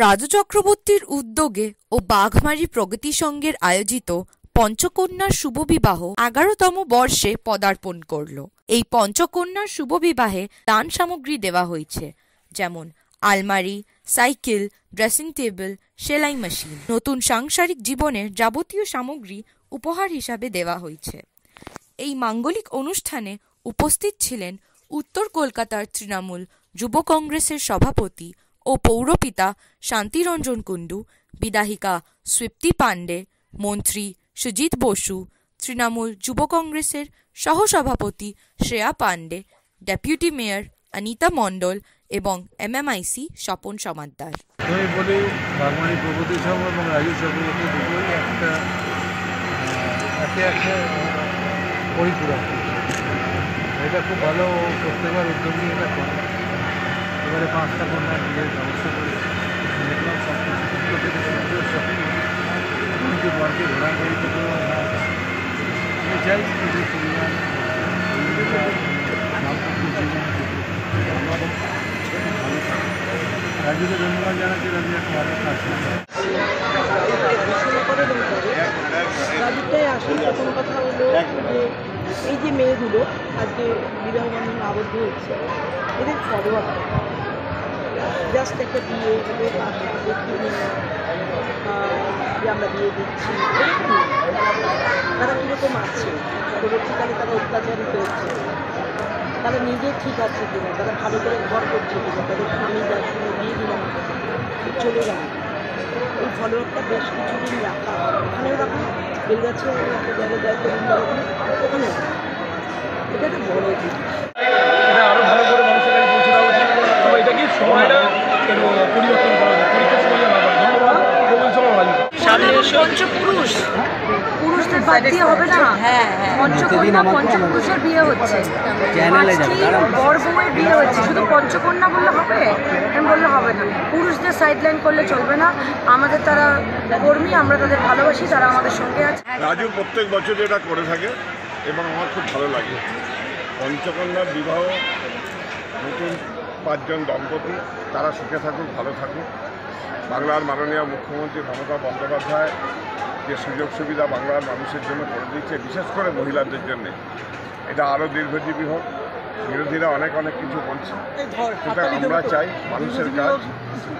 রাজু চক্রবর্তীর উদ্যোগে ও বাঘমারি প্রগতি সংঘের আয়োজিত পঞ্চকন্যার শুভবিবাহ ১১তম বর্ষে পদার্পণ করল। এই পঞ্চকন্যার শুভবিবাহে দান সামগ্রী দেওয়া হয়েছে, যেমন আলমারি, সাইকেল, ড্রেসিং টেবিল, সেলাই মেশিন। নতুন সাংসারিক জীবনের যাবতীয় সামগ্রী উপহার হিসাবে দেওয়া হয়েছে। এই মাঙ্গলিক অনুষ্ঠানে উপস্থিত ছিলেন উত্তর কলকাতার তৃণমূল যুব কংগ্রেসের সভাপতি ও পৌরপিতা শান্তিরঞ্জন কুণ্ডু, বিধায়িকা স্বীপ্তি পাণ্ডে, মন্ত্রী সুজিত বসু, তৃণমূল যুব কংগ্রেসের সহসভাপতি শ্রেয়া পাণ্ডে, ডেপুটি মেয়র অনিতা মণ্ডল এবং MMIC স্বপন সমাদ্দার। আমি বলি বাঘমারি প্রগতি সংঘ এবং রাজু চক্রবর্তী দুটোই একটা পরিপূরক। এটা খুব ভালো প্রত্যেকবার উদ্যোগ নিয়ে এটা করে। এবারে 5টা কন্যার বিয়ের ব্যবস্থা করে দেখলাম সব কিছু থেকে শপিং এমনকি বরকে ঘোরাঘুরি করতে আমি চাই যে পরিবার দাম্পত্য জীবন আমাদের ভালো থাকে। রাজুকে ধন্যবাদ জানাচ্ছি, রাজু একটা ভালো কাজ রাজুটাই আসল। প্রথম কথা হলো যে এই যে মেয়েগুলো আজকে বিবাহ বন্ধনে আবদ্ধ হচ্ছে, এদের ফলো আপ জাস্ট একটা বিয়ে হলে বাসা দেখিয়ে নেওয়া যে আমরা বিয়ে দিচ্ছি, তারা কীরকম আছে, পরবর্তীকালে তারা অত্যাচারিত হচ্ছে, তারা নিজে ঠিক আছে কিনা, তারা ভালো করে ঘর করছে কিনা, তাদের স্বামী যার সঙ্গে বিয়ে দিলাম চলে গেল, এই ফলো আপটা বেশ কিছুদিন রাখা, ওখানেও রাখা, বেলগাছে একটা জায়গায় যায় তরুণ ওখানে এটা একটা বড় জিনিস। এটা আরও ভালো করে মানুষের কাছে পৌঁছে দেওয়া উচিত। তবে এটা কি সময়টা পরিবর্তন করা উচিত, পরীক্ষার সময় না হয়। ধন্যবাদ প্রবীণ সভা ভালো। পঞ্চপুরুষ পুরুষদের বাদ দিয়ে হবে না। পঞ্চকন্যা পঞ্চপুরুষের বিয়ে হচ্ছে, বর বউয়ের বিয়ে হচ্ছে, শুধু পঞ্চকন্যা বললে হবে? বললে হবে না, পুরুষদের সাইডলাইন করলে চলবে না। আমাদের তারা কর্মী, আমরা তাদের ভালোবাসি, তারা আমাদের সঙ্গে আছে। রাজু প্রত্যেক বছর এটা করে থাকে এবং আমার খুব ভালো লাগে। পঞ্চকন্যার বিবাহ, নতুন 5 জন দম্পতি, তারা সুখে থাকুক, ভালো থাকুক। বাংলার মাননীয় মুখ্যমন্ত্রী মমতা বন্দ্যোপাধ্যায় যে সুযোগ সুবিধা বাংলার মানুষের জন্য করে দিচ্ছে, বিশেষ করে মহিলাদের জন্যে, এটা আরও দীর্ঘজীবী হোক। বিরোধীরা অনেক কিছু বলছে, সেটা আমরা চাই মানুষের কাজ।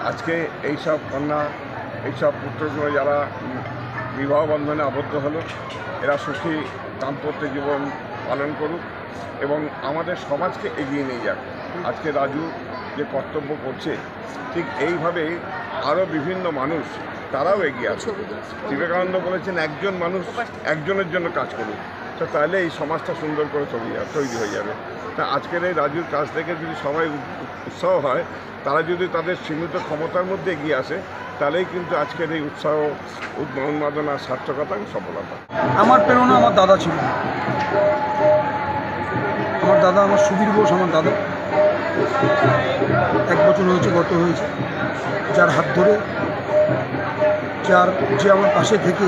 আজকে এইসব কন্যা, এইসব পুত্রগুলো যারা বিবাহ বন্ধনে আবদ্ধ হলো, এরা সুখী দাম্পত্য জীবন পালন করুক এবং আমাদের সমাজকে এগিয়ে নিয়ে যাক। আজকে রাজু যে কর্তব্য করছে, ঠিক এইভাবেই আরও বিভিন্ন মানুষ তারাও এগিয়ে আছে। বিবেকানন্দ বলেছেন, একজন মানুষ একজনের জন্য কাজ করুক, তো তাহলে এই সমাজটা সুন্দর করে তৈরি হয়ে যাবে। তা আজকের এই রাজুর কাজ থেকে যদি সবাই উৎসাহ হয়, তারা যদি তাদের সীমিত ক্ষমতার মধ্যে এগিয়ে আসে, তাহলেই কিন্তু আজকের এই উৎসাহ, উন্মাদনা, সার্থকতা, সফলতা। আমার প্রেরণা আমার দাদা ছিল। আমার দাদা, আমার সুবীর বোস আমার দাদা, 1 বছর হয়েছে, গত হয়েছে, যার হাত ধরে, যে আমার পাশে থেকে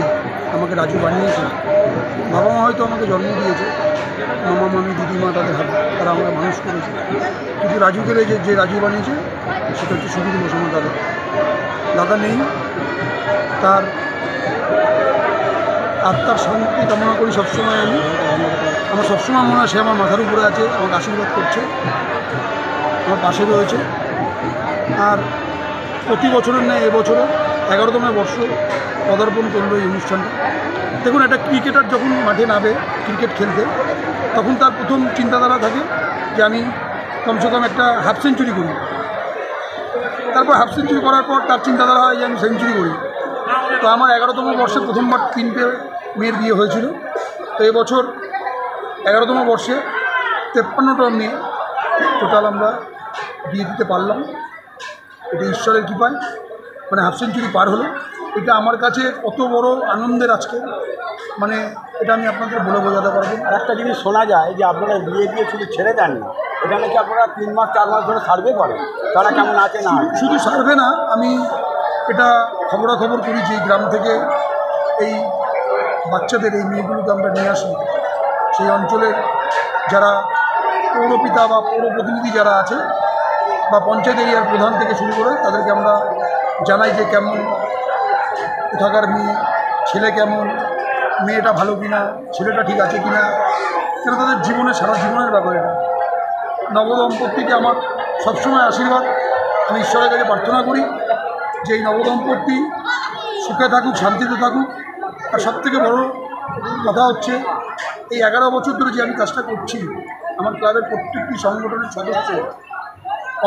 আমাকে রাজু বানিয়েছে। বাবা মা হয়তো আমাকে জন্ম দিয়েছে, মামা মামি দিদিমা তারা আমাকে মানুষ করেছে, কিন্তু রাজুকে যে রাজু বানিয়েছে সেটা হচ্ছে সুবীর বোস আমার দাদা। দাদা নেই, তার আত্মার শান্তি কামনা করি সবসময়। আমার সবসময় মনে হয় সে আমার মাথার উপরে আছে, আমাকে আশীর্বাদ করছে, আমার পাশে রয়েছে। আর প্রতি বছরের ন্যায় এবছরও 11তম বর্ষ পদার্পণ করলো এই অনুষ্ঠানটা। দেখুন, একটা ক্রিকেটার যখন মাঠে নামে ক্রিকেট খেলতে, তখন তার প্রথম চিন্তাধারা থাকে যে আমি কমসে কম একটা হাফ সেঞ্চুরি করি। তারপর হাফ সেঞ্চুরি করার পর তার চিন্তাধারা হয় যে আমি সেঞ্চুরি করি। তো আমার 11তম বর্ষে প্রথমবার 3টে মেয়ের বিয়ে হয়েছিল। তো এবছর 11তম বর্ষে 53টা মেয়ে টোটাল আমরা বিয়ে দিতে পারলাম। এটা ঈশ্বরের কৃপায়, মানে হাফ সেঞ্চুরি পার হলো। এটা আমার কাছে কত বড় আনন্দের আজকে, মানে এটা আমি আপনাদের বলে বোঝাতে পারবো। আর একটা জিনিস শোনা যায় যে আপনারা বিয়ে দিয়ে শুধু ছেড়ে দেন না, এটা নাকি আপনারা 3 মাস 4 মাস ধরে সার্ভে করেন, তারা কেমন আছে না। শুধু সার্ভে না, আমি এটা খবরাখবর করি যে গ্রাম থেকে এই বাচ্চাদের, এই মেয়েগুলোকে আমরা নিয়ে আসি। সেই অঞ্চলের যারা পৌরপিতা বা পৌর প্রতিনিধি যারা আছে বা পঞ্চায়েত এরিয়ার প্রধান থেকে শুরু করে তাদেরকে আমরা জানাই যে কেমন কোথাকার মেয়ে, ছেলে কেমন, মেয়েটা ভালো কিনা, ছেলেটা ঠিক আছে কিনা, কেন তাদের জীবনে সারা জীবনের ব্যাপার এটা। নবদম্পতিকে আমার সবসময় আশীর্বাদ, আমি ঈশ্বরের কাছে প্রার্থনা করি যে এই নবদম্পতি সুখে থাকুক, শান্তিতে থাকুক। আর সবথেকে বড় কথা হচ্ছে এই 11 বছর ধরে যে আমি কাজটা করছি, আমার ক্লাবের প্রত্যেকটি সংগঠনের সদস্য,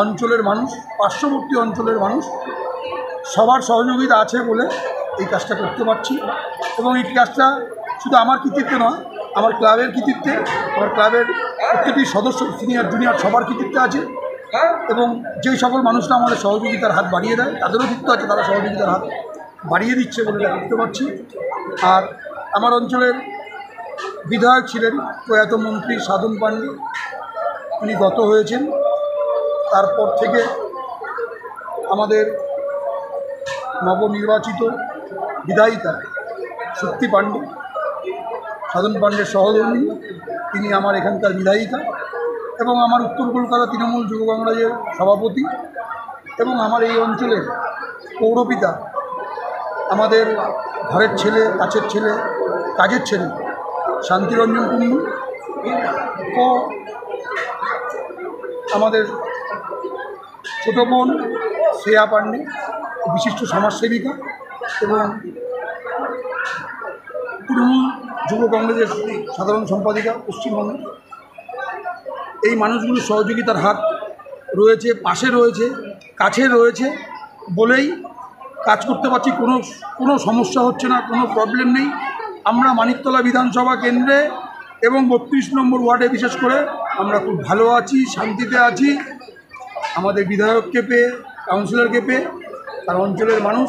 অঞ্চলের মানুষ, পার্শ্ববর্তী অঞ্চলের মানুষ সবার সহযোগিতা আছে বলে এই কাজটা করতে পারছি। এবং এই কাজটা শুধু আমার কৃতিত্বে নয়, আমার ক্লাবের কৃতিত্বে, আমার ক্লাবের প্রত্যেকটি সদস্য, সিনিয়র জুনিয়র সবার কৃতিত্বে আছে। এবং যেই সকল মানুষরা আমাদের সহযোগিতার হাত বাড়িয়ে দেয় তাদেরও কৃতিত্ব আছে, তারা সহযোগিতার হাত বাড়িয়ে দিচ্ছে বলে এটা করতে পারছি। আর আমার অঞ্চলের বিধায়ক ছিলেন প্রয়াত মন্ত্রী সাধন পাণ্ডে, উনি গত হয়েছেন। তারপর থেকে আমাদের নবনির্বাচিত বিধায়িকা শক্তি পাণ্ডে, সাধন পাণ্ডের সহধর্মী, তিনি আমার এখানকার বিধায়িকা এবং আমার উত্তর কলকাতা তৃণমূল যুব কংগ্রেসের সভাপতি এবং আমার এই অঞ্চলের পৌরপিতা, আমাদের ঘরের ছেলে, কাছের ছেলে, কাজের ছেলে শান্তিরঞ্জন কুণ্ডু ও আমাদের ছোট বোন শ্রেয়া পাণ্ডে, বিশিষ্ট সমাজসেবিকা এবং তৃণমূল যুব কংগ্রেসের সাধারণ সম্পাদিকা পশ্চিমবঙ্গে। এই মানুষগুলোর সহযোগিতার হাত রয়েছে, পাশে রয়েছে, কাছে রয়েছে বলেই কাজ করতে পারছি। কোনো সমস্যা হচ্ছে না, কোনো প্রবলেম নেই। আমরা মানিকতলা বিধানসভা কেন্দ্রে এবং 32 নম্বর ওয়ার্ডে বিশেষ করে আমরা খুব ভালো আছি, শান্তিতে আছি। আমাদের বিধায়ককে পেয়ে, কাউন্সিলরকে পেয়ে। আর অঞ্চলের মানুষ,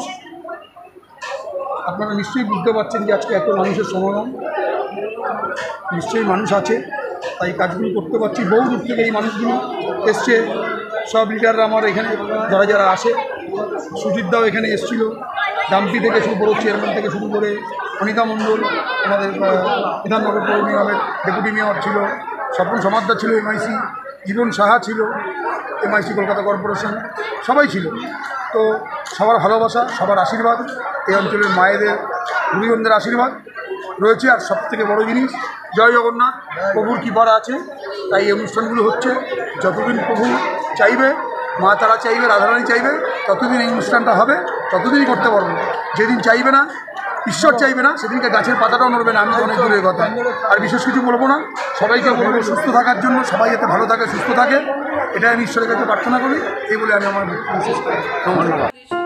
আপনারা নিশ্চয়ই বুঝতে পারছেন যে আজকে এত মানুষের সমাগম, নিশ্চয়ই মানুষ আছে, তাই কাজগুলো করতে পারছি। বহু দূর থেকে এই মানুষগুলো এসছে, সব লিডাররা আমার এখানে যারা যারা আসে, সুজিতদাও এখানে এসেছিল, ডাম্পি থেকে শুরু করে, চেয়ারম্যান থেকে শুরু করে অনিতা মণ্ডল, আমাদের বিধাননগর পৌর নিগমের ডেপুটি মেয়র ছিল, স্বপন সমাদ্দার ছিল এমআইসি, জীবন সাহা ছিল এমআইসি কলকাতা কর্পোরেশন, সবাই ছিল। তো সবার ভালোবাসা, সবার আশীর্বাদ, এই অঞ্চলের মায়েদের, গুরুজনদের আশীর্বাদ রয়েছে। আর সবথেকে বড় জিনিস, জয় জগন্নাথ, প্রভুর কৃপা আছে, তাই এই অনুষ্ঠানগুলো হচ্ছে। যতদিন প্রভু চাইবে, মা তারা চাইবে, রাধারানী চাইবে, ততদিন এই অনুষ্ঠানটা হবে, ততদিনই করতে পারবো। যেদিন চাইবে না, ঈশ্বর চাইবে না, সেদিনকে গাছের পাতাটাও নড়বে না, আমি তো অনেক দূরের কথা। আর বিশেষ কিছু বলবো না, সবাইকে বলবো সুস্থ থাকার জন্য, সবাই যাতে ভালো থাকে, সুস্থ থাকে, এটা আমি ঈশ্বরের কাছে প্রার্থনা করি। এই বলে আমি আমার বিশেষ ধন্যবাদ।